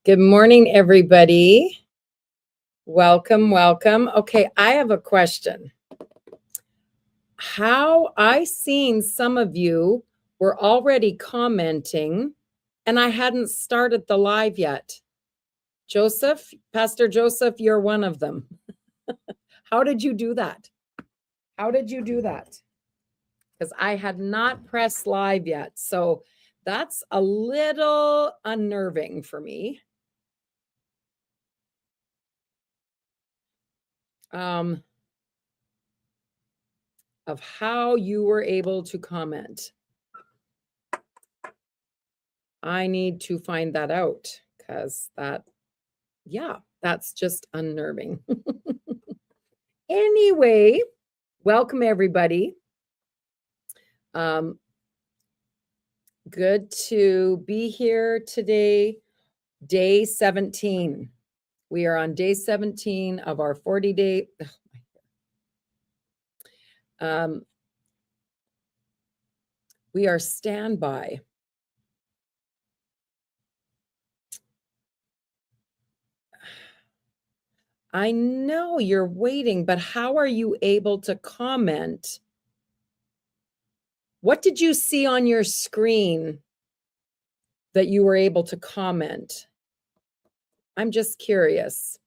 Good morning, everybody. Welcome, welcome. Okay, I have a question. How I seen some of you were already commenting, and I hadn't started the live yet. Joseph, Pastor Joseph, you're one of them. How did you do that? How did you do that? Because I had not pressed live yet. So that's a little unnerving for me. Of how you were able to comment. I need to find that out because that's just unnerving. Anyway, welcome everybody. Good to be here today, day 17. We are on day 17 of our 40-day. We are standby. I know you're waiting, but how are you able to comment? What did you see on your screen that you were able to comment? I'm just curious.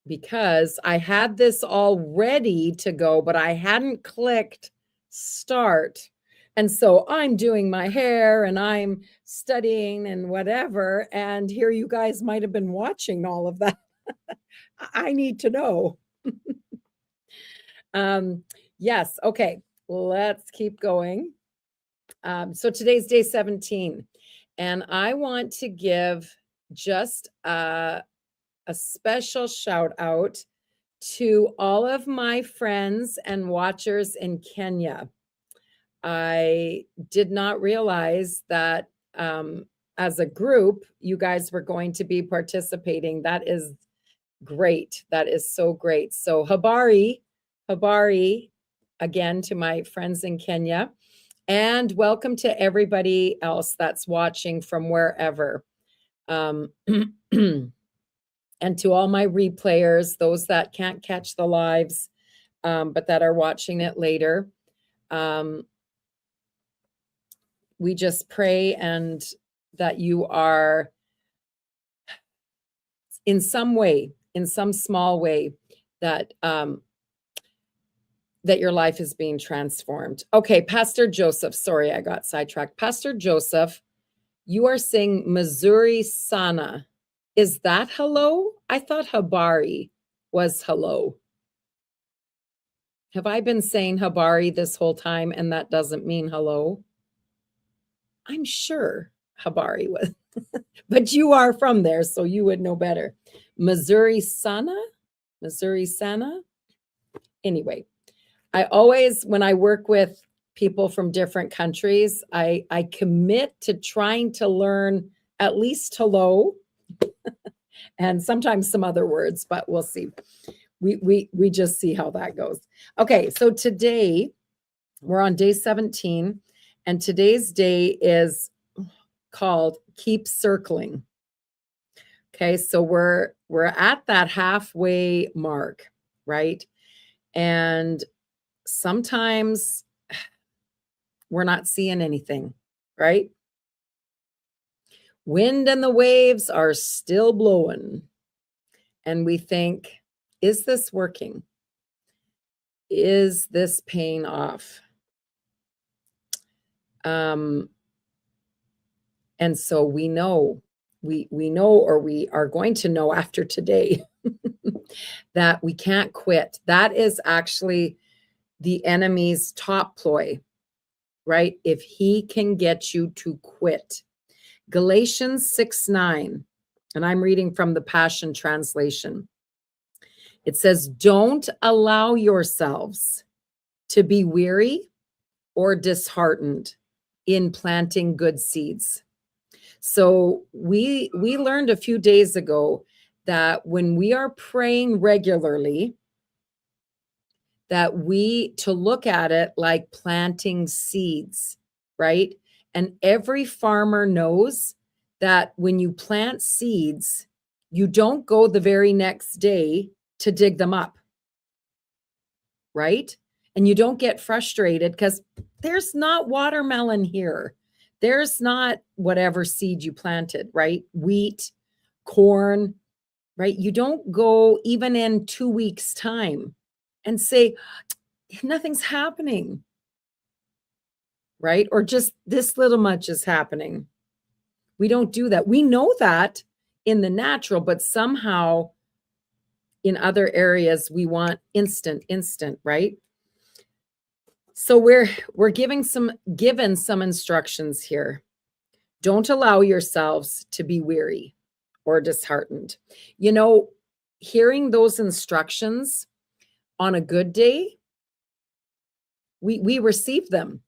Because I had this all ready to go, but I hadn't clicked start. And so I'm doing my hair and I'm studying and whatever. And here you guys might have been watching all of that. I need to know. Yes. Okay. Let's keep going. So today's day 17. And I want to give just a special shout out to all of my friends and watchers in Kenya. I did not realize that as a group, you guys were going to be participating. That is great. That is so great. So Habari, again, to my friends in Kenya. And welcome to everybody else that's watching from wherever. And to all my replayers, those that can't catch the lives, but that are watching it later. We just pray and that you are in some way, in some small way, that that your life is being transformed. Okay, Pastor Joseph, sorry, I got sidetracked. Pastor Joseph, you are saying Missouri Sana. Is that hello? I thought Habari was hello. Have I been saying Habari this whole time and that doesn't mean hello? I'm sure Habari was, but you are from there, so you would know better. Missouri Sana? Missouri Sana? Anyway, I always, when I work with people from different countries, I commit to trying to learn at least hello and sometimes some other words, but we'll see. We just see how that goes. Okay, so today we're on day 17, and today's day is called Keep Circling. Okay, so we're at that halfway mark, right? And sometimes we're not seeing anything, right? Wind and the waves are still blowing. And we think, is this working? Is this paying off? And so we know, we know, or we are going to know after today that we can't quit. That is actually the enemy's top ploy, right? If he can get you to quit. Galatians 6:9, and I'm reading from the Passion Translation. It says, don't allow yourselves to be weary or disheartened in planting good seeds. So we learned a few days ago that when we are praying regularly, that we to look at it like planting seeds, right? And every farmer knows that when you plant seeds, you don't go the very next day to dig them up, right? And you don't get frustrated because there's not watermelon here. There's not whatever seed you planted, right? Wheat, corn, right? You don't go even in 2 weeks' time and say, nothing's happening, right? Or just this little much is happening. We don't do that. We know that in the natural, but somehow in other areas we want instant, right? So we're given some instructions here. Don't allow yourselves to be weary or disheartened. You know, hearing those instructions on a good day, we receive them.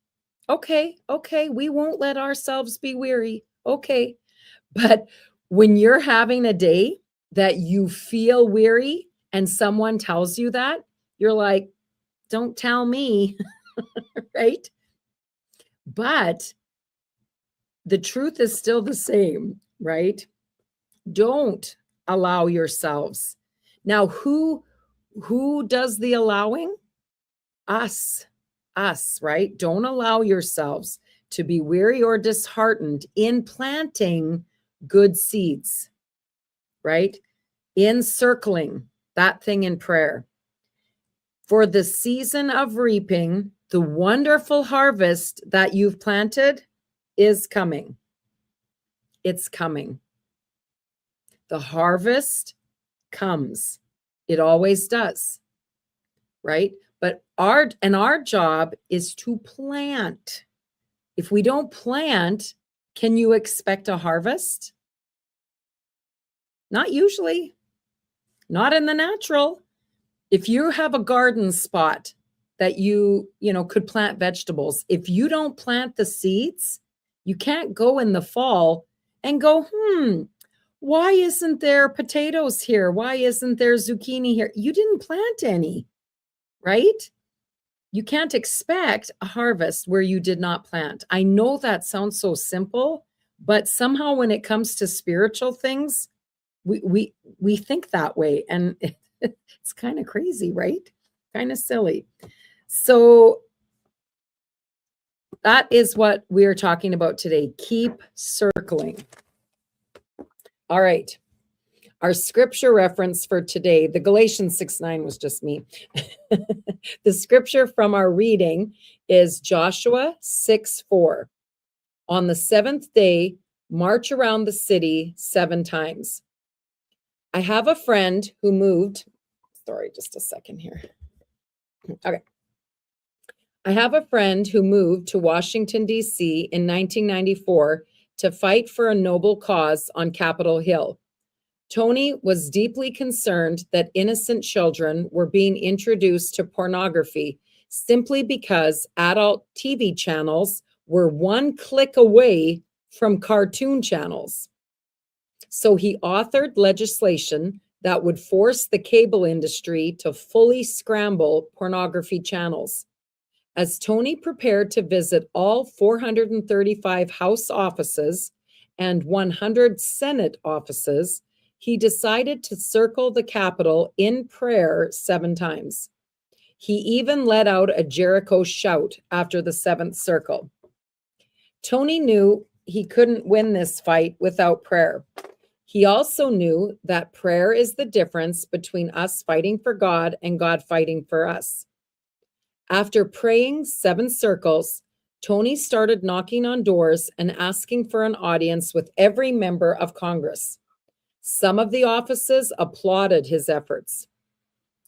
Okay, we won't let ourselves be weary. Okay. But when you're having a day that you feel weary and someone tells you that, you're like, don't tell me, right? But the truth is still the same, right? Don't allow yourselves. Now, who does the allowing? Us, right? Don't allow yourselves to be weary or disheartened in planting good seeds, right? In circling that thing in prayer. For the season of reaping, the wonderful harvest that you've planted is coming. It's coming. The harvest comes. It always does, right? But our job is to plant. If we don't plant, can you expect a harvest? Not usually. Not in the natural. If you have a garden spot that you could plant vegetables, if you don't plant the seeds, you can't go in the fall and go, why isn't there potatoes here? Why isn't there zucchini here? You didn't plant any, right? You can't expect a harvest where you did not plant. I know that sounds so simple, but somehow when it comes to spiritual things, we think that way, and it's kind of crazy, right? Kind of silly. So that is what we're talking about today. Keep circling. All right. Our scripture reference for today, the Galatians 6:9 was just me. The scripture from our reading is Joshua 6:4. On the seventh day, march around the city 7 times. I have a friend who moved. Sorry, just a second here. Okay. I have a friend who moved to Washington, D.C. in 1994 to fight for a noble cause on Capitol Hill. Tony was deeply concerned that innocent children were being introduced to pornography simply because adult TV channels were 1 click away from cartoon channels. So he authored legislation that would force the cable industry to fully scramble pornography channels. As Tony prepared to visit all 435 House offices and 100 Senate offices, he decided to circle the Capitol in prayer 7 times. He even let out a Jericho shout after the 7th circle. Tony knew he couldn't win this fight without prayer. He also knew that prayer is the difference between us fighting for God and God fighting for us. After praying 7 circles, Tony started knocking on doors and asking for an audience with every member of Congress. Some of the offices applauded his efforts,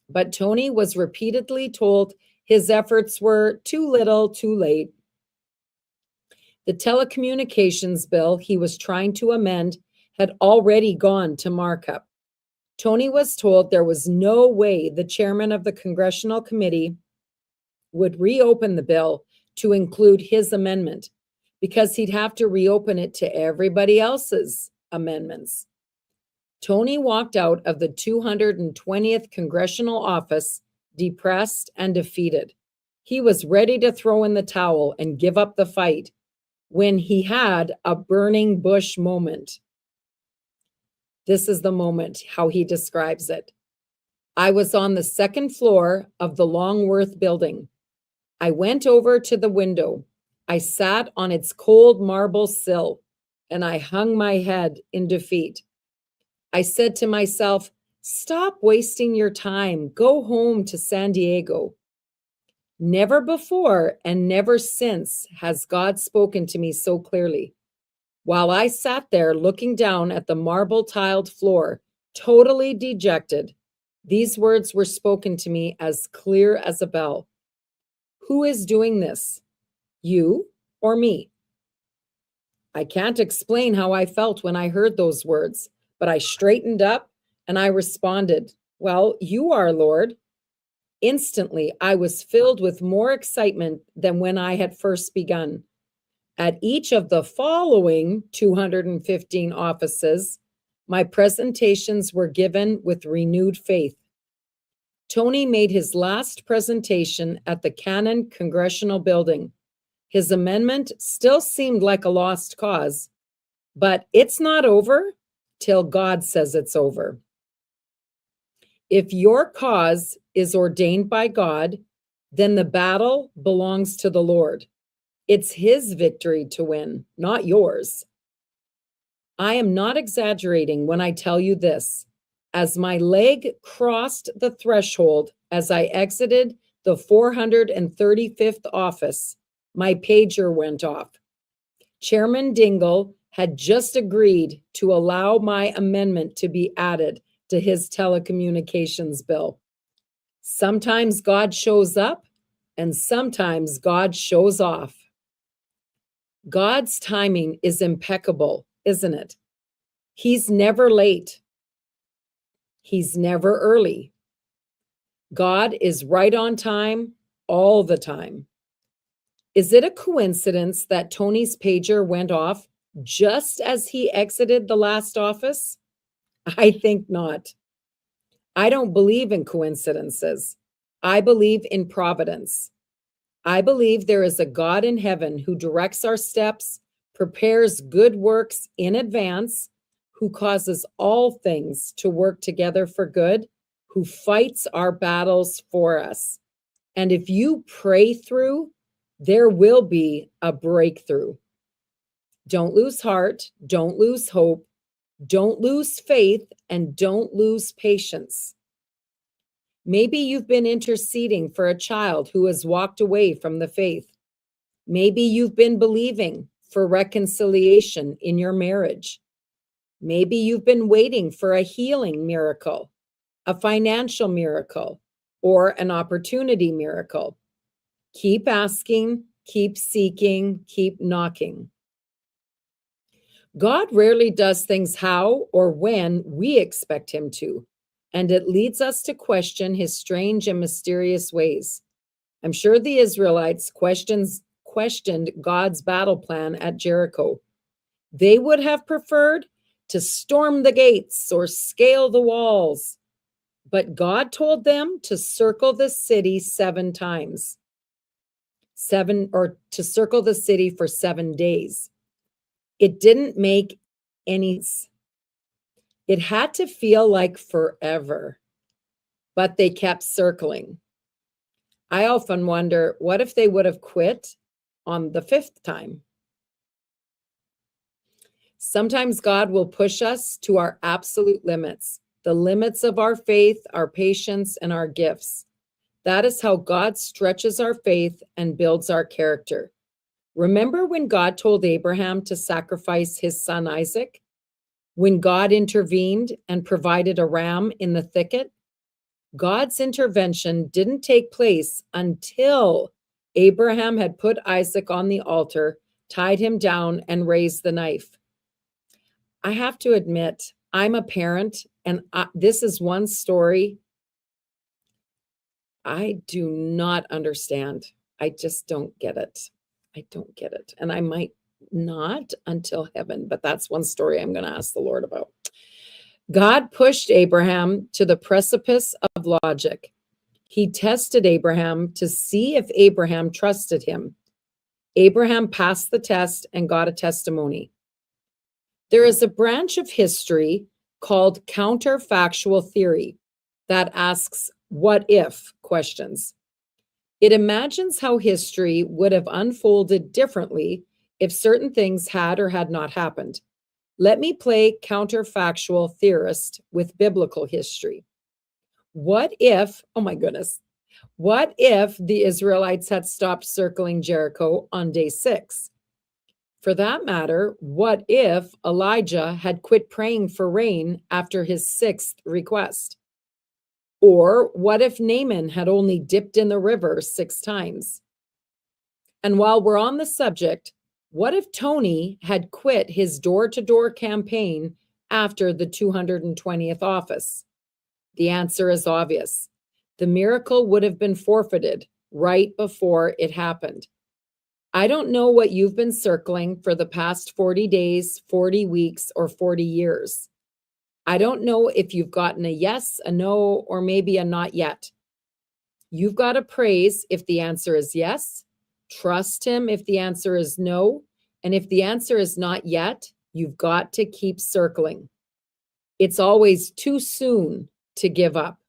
but Tony was repeatedly told his efforts were too little, too late. The telecommunications bill he was trying to amend had already gone to markup. Tony was told there was no way the chairman of the congressional committee would reopen the bill to include his amendment because he'd have to reopen it to everybody else's amendments. Tony walked out of the 220th congressional office depressed and defeated. He was ready to throw in the towel and give up the fight. when he had a burning bush moment. This is the moment, how he describes it. I was on the second floor of the Longworth building. I went over to the window. I sat on its cold marble sill, and I hung my head in defeat. I said to myself, stop wasting your time. Go home to San Diego. Never before and never since has God spoken to me so clearly. While I sat there looking down at the marble-tiled floor, totally dejected, these words were spoken to me as clear as a bell. Who is doing this? You or me? I can't explain how I felt when I heard those words, but I straightened up and I responded, well, you are, Lord. Instantly, I was filled with more excitement than when I had first begun. At each of the following 215 offices, my presentations were given with renewed faith. Tony made his last presentation at the Cannon Congressional Building. His amendment still seemed like a lost cause, but it's not over till God says it's over. If your cause is ordained by God, then the battle belongs to the Lord. It's his victory to win, not yours. I am not exaggerating when I tell you this. As my leg crossed the threshold as I exited the 435th office, my pager went off. Chairman Dingell had just agreed to allow my amendment to be added to his telecommunications bill. Sometimes God shows up and sometimes God shows off. God's timing is impeccable, isn't it? He's never late. He's never early. God is right on time all the time. Is it a coincidence that Tony's pager went off just as he exited the last office? I think not. I don't believe in coincidences. I believe in providence. I believe there is a God in heaven who directs our steps, prepares good works in advance, who causes all things to work together for good, who fights our battles for us. And if you pray through, there will be a breakthrough. Don't lose heart, don't lose hope, don't lose faith, and don't lose patience. Maybe you've been interceding for a child who has walked away from the faith. Maybe you've been believing for reconciliation in your marriage. Maybe you've been waiting for a healing miracle, a financial miracle, or an opportunity miracle. Keep asking, keep seeking, keep knocking. God rarely does things how or when we expect him to, and it leads us to question his strange and mysterious ways. I'm sure the Israelites questioned God's battle plan at Jericho. They would have preferred to storm the gates or scale the walls, but God told them to circle the city 7 times. To circle the city for 7 days. It didn't make any sense. It had to feel like forever, but they kept circling. I often wonder, what if they would have quit on the 5th time? Sometimes God will push us to our absolute limits, the limits of our faith, our patience, and our gifts. That is how God stretches our faith and builds our character. Remember when God told Abraham to sacrifice his son Isaac? When God intervened and provided a ram in the thicket? God's intervention didn't take place until Abraham had put Isaac on the altar, tied him down, and raised the knife. I have to admit, I'm a parent, and this is one story I do not understand. I just don't get it. I don't get it. And I might not until heaven, but that's one story I'm going to ask the Lord about. God pushed Abraham to the precipice of logic. He tested Abraham to see if Abraham trusted him. Abraham passed the test and got a testimony. There is a branch of history called counterfactual theory that asks what if questions. It imagines how history would have unfolded differently if certain things had or had not happened. Let me play counterfactual theorist with biblical history. What if, oh my goodness, what if the Israelites had stopped circling Jericho on day 6? For that matter, what if Elijah had quit praying for rain after his 6th request? Or what if Naaman had only dipped in the river 6 times? And while we're on the subject, what if Tony had quit his door-to-door campaign after the 220th office? The answer is obvious. The miracle would have been forfeited right before it happened. I don't know what you've been circling for the past 40 days, 40 weeks, or 40 years. I don't know if you've gotten a yes, a no, or maybe a not yet. You've got to praise if the answer is yes, trust him if the answer is no, and if the answer is not yet, you've got to keep circling. It's always too soon to give up.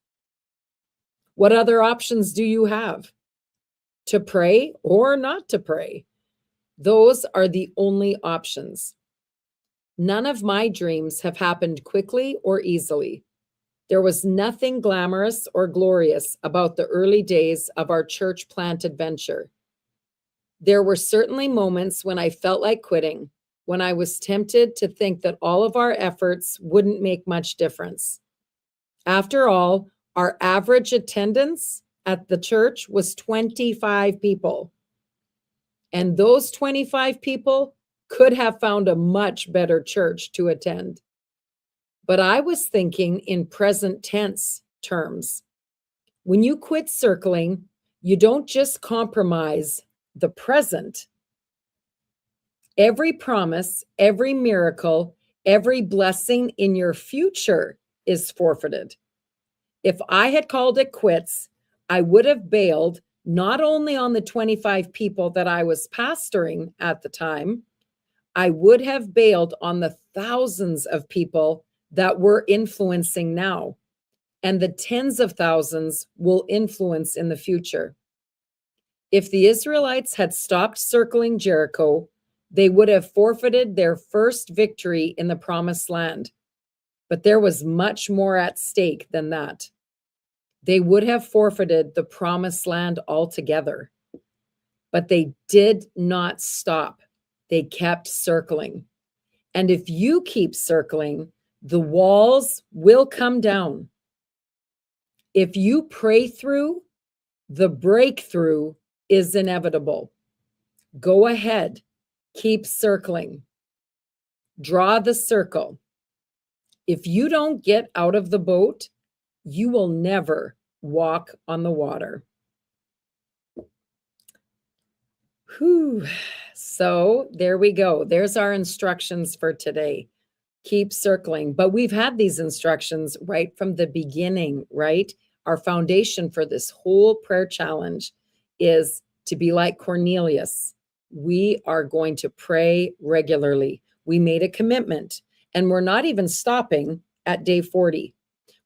What other options do you have? To pray or not to pray? Those are the only options. None of my dreams have happened quickly or easily. There was nothing glamorous or glorious about the early days of our church plant adventure. There were certainly moments when I felt like quitting, when I was tempted to think that all of our efforts wouldn't make much difference. After all, our average attendance at the church was 25 people. And those 25 people could have found a much better church to attend. But I was thinking in present tense terms. When you quit circling, you don't just compromise the present. Every promise, every miracle, every blessing in your future is forfeited. If I had called it quits, I would have bailed not only on the 25 people that I was pastoring at the time, I would have bailed on the thousands of people that we're influencing now, and the tens of thousands will influence in the future. If the Israelites had stopped circling Jericho, they would have forfeited their first victory in the promised land. But there was much more at stake than that. They would have forfeited the promised land altogether. But they did not stop. They kept circling. And if you keep circling, the walls will come down. If you pray through, the breakthrough is inevitable. Go ahead, keep circling. Draw the circle. If you don't get out of the boat, you will never walk on the water. Whew. So there we go. There's our instructions for today. Keep circling. But we've had these instructions right from the beginning, right? Our foundation for this whole prayer challenge is to be like Cornelius. We are going to pray regularly. We made a commitment, and we're not even stopping at day 40.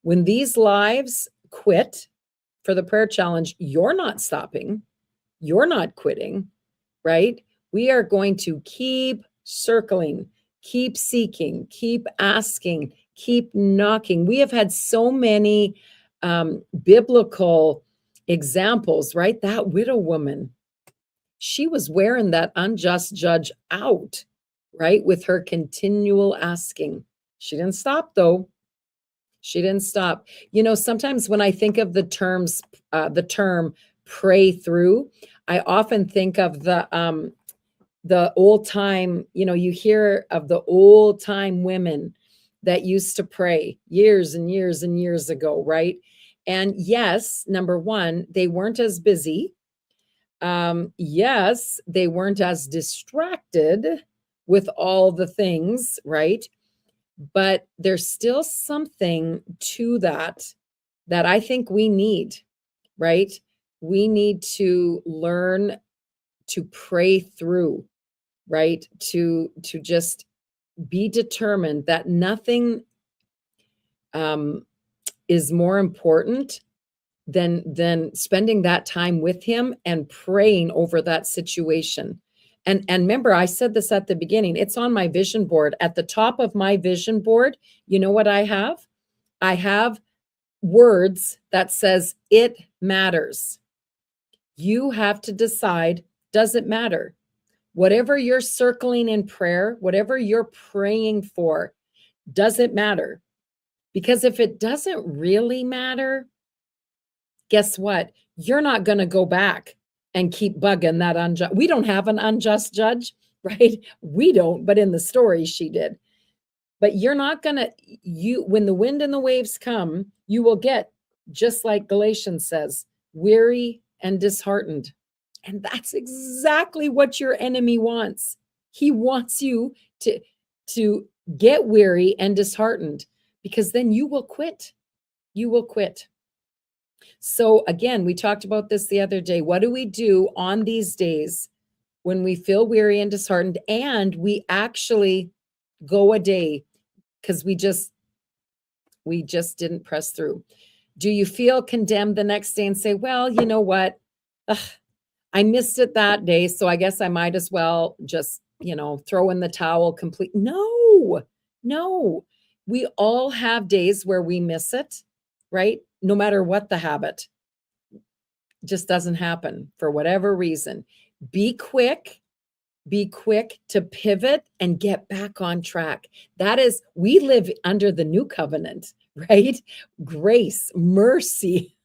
When these lives quit for the prayer challenge, you're not stopping. You're not quitting, right? We are going to keep circling, keep seeking, keep asking, keep knocking. We have had so many biblical examples, right? That widow woman, she was wearing that unjust judge out, right? With her continual asking. She didn't stop though. She didn't stop. You know, sometimes when I think of the term pray through, I often think of the old time, you know, you hear of the old time women that used to pray years and years and years ago, right? And yes, number one, they weren't as busy. Yes, they weren't as distracted with all the things, right? But there's still something to that I think we need, right? We need to learn pray through, right? To just be determined that nothing is more important than spending that time with him and praying over that situation. And remember, I said this at the beginning, it's on my vision board. At the top of my vision board, you know what I have? I have words that says it matters. You have to decide, does it matter? Whatever you're circling in prayer, whatever you're praying for, does it matter? Because if it doesn't really matter, guess what? You're not going to go back and keep bugging that unjust. We don't have an unjust judge, right? We don't, but in the story she did. But you're not going to, when the wind and the waves come, you will get, just like Galatians says, weary and disheartened. And that's exactly what your enemy wants. He wants you to get weary and disheartened, because then you will quit. You will quit. So again, we talked about this the other day. What do we do on these days when we feel weary and disheartened and we actually go a day because we just didn't press through? Do you feel condemned the next day and say, well, you know what? I missed it that day, so I guess I might as well just, throw in the towel complete. No. We all have days where we miss it, right? No matter what the habit, just doesn't happen for whatever reason. Be quick to pivot and get back on track. That is, we live under the new covenant, right? Grace, mercy,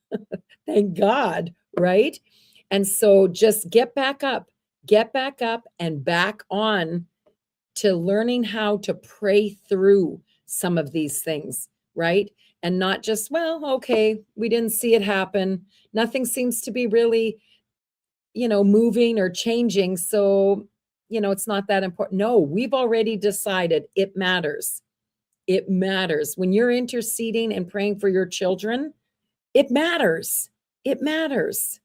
thank God, right? And so just get back up and back on to learning how to pray through some of these things, right? And not just, well, okay, we didn't see it happen. Nothing seems to be really, moving or changing. So, it's not that important. No, we've already decided it matters. It matters. When you're interceding and praying for your children, it matters. It matters.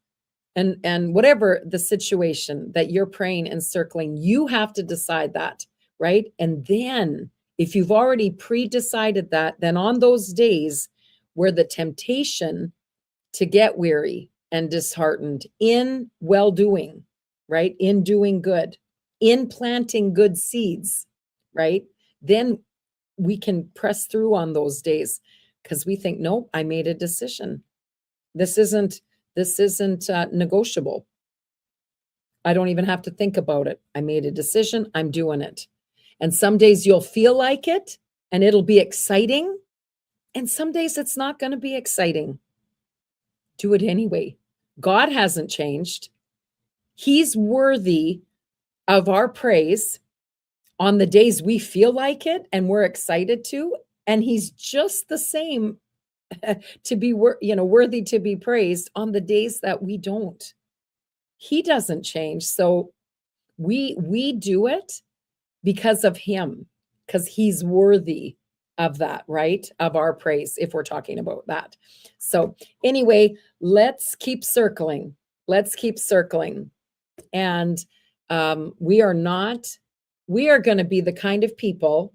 And whatever the situation that you're praying and circling, you have to decide that, right? And then if you've already pre-decided that, then on those days where the temptation to get weary and disheartened in well-doing, right? In doing good, in planting good seeds, right? Then we can press through on those days because we think, nope, I made a decision. This isn't negotiable. I don't even have to think about it. I made a decision. I'm doing it. And some days you'll feel like it and it'll be exciting. And some days it's not going to be exciting. Do it anyway. God hasn't changed. He's worthy of our praise on the days we feel like it and we're excited to. And he's just the same to be worthy to be praised on the days that we don't. He doesn't change. So we do it because of him, because he's worthy of that, right? Of our praise, if we're talking about that. So anyway, let's keep circling. And we are going to be the kind of people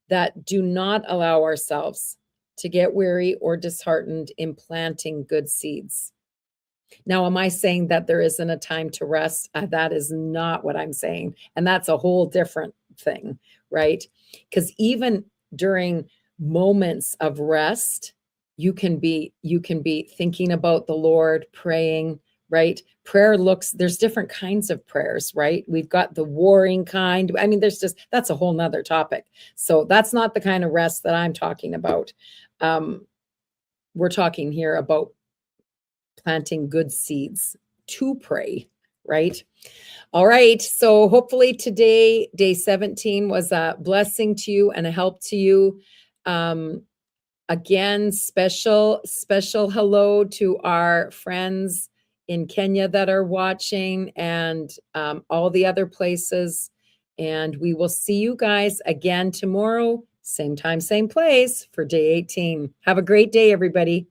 that do not allow ourselves to get weary or disheartened in planting good seeds. Now, am I saying that there isn't a time to rest? That is not what I'm saying. And that's a whole different thing, right? Because even during moments of rest, you can be thinking about the Lord, praying, right? There's different kinds of prayers, right? We've got the warring kind. I mean, that's a whole nother topic. So that's not the kind of rest that I'm talking about. We're talking here about planting good seeds to pray, right? All right. So hopefully today, day 17, was a blessing to you and a help to you. Again, special hello to our friends in Kenya that are watching and all the other places. And we will see you guys again tomorrow, same time, same place for day 18. Have a great day, everybody.